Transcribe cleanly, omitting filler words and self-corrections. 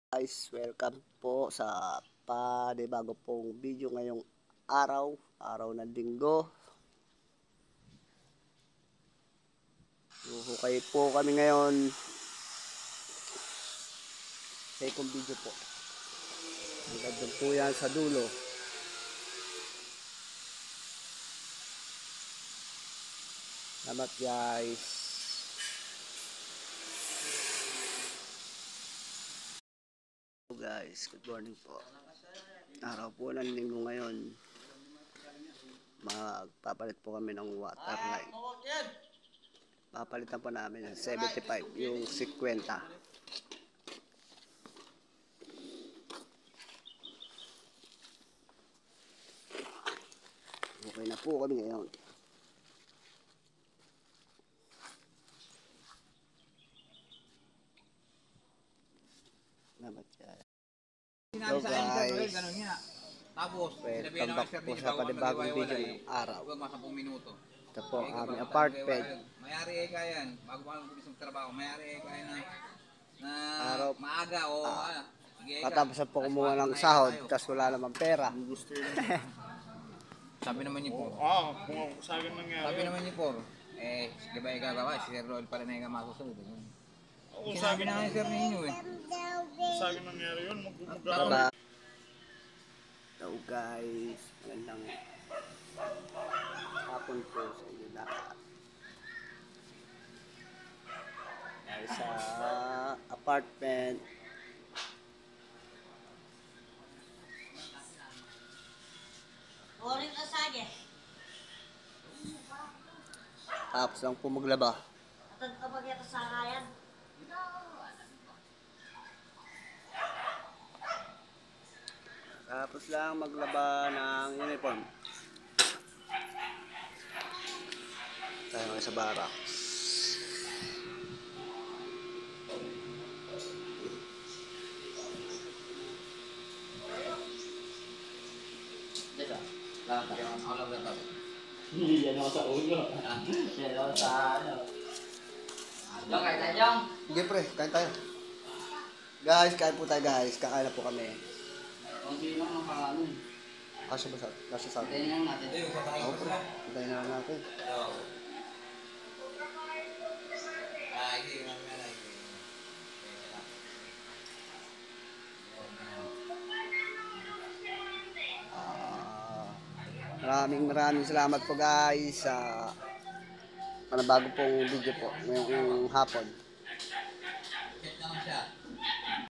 Guys, welcome po sa panibago pong video ngayong araw ng linggo. Hukay po kami ngayon. Second video po. Hanggang doon po yan sa dulo. Salamat guys. Guys, good morning po. Araw po ng linggo ngayon. Magpapalit po kami ng water line. Papalitan po namin yung 75, yung 50. Okay na po kami ngayon. Salamat guys. Hello guys. Tapos, welcome back po sa panibagong video ngayong araw. 10 minuto. Ito po ang aming apartment. Mayari eh kayan, bago pa mag ng trabaho, mayari eh kaya na Araw, maaga o katapos po kumuha ng sahod, tapos wala namang pera. Sabi naman niyo po. Kung sa akin nangyari. Sabi naman niyo po, di ba igagawa, si Sir Roel pala na yung masusunod. Sa Sinabi na nga Sir ninyo Sa akin nangyari yun, magkukugla. Hello guys, magandang hapon po sa inyo lahat. Dahil sa apartment. Boring asage. Tapos lang po maglaba. Atag ka ba kaya sa kayan? Tapos lang maglaba ng uniform. Tayo ngayon sa barracks. Yan ako sa ulo. Yan ako sa ano. Yung kain tayo, Jong. Sige pre, kain tayo. Guys, kain po tayo guys. Kakain na po kami. Hindi lang ang ano. Kasi ba sa? Nasa sa? Hintayin lang natin. Oo pre, hintayin na lang natin. Maraming salamat po guys sa panabago pong video po ngayong hapon.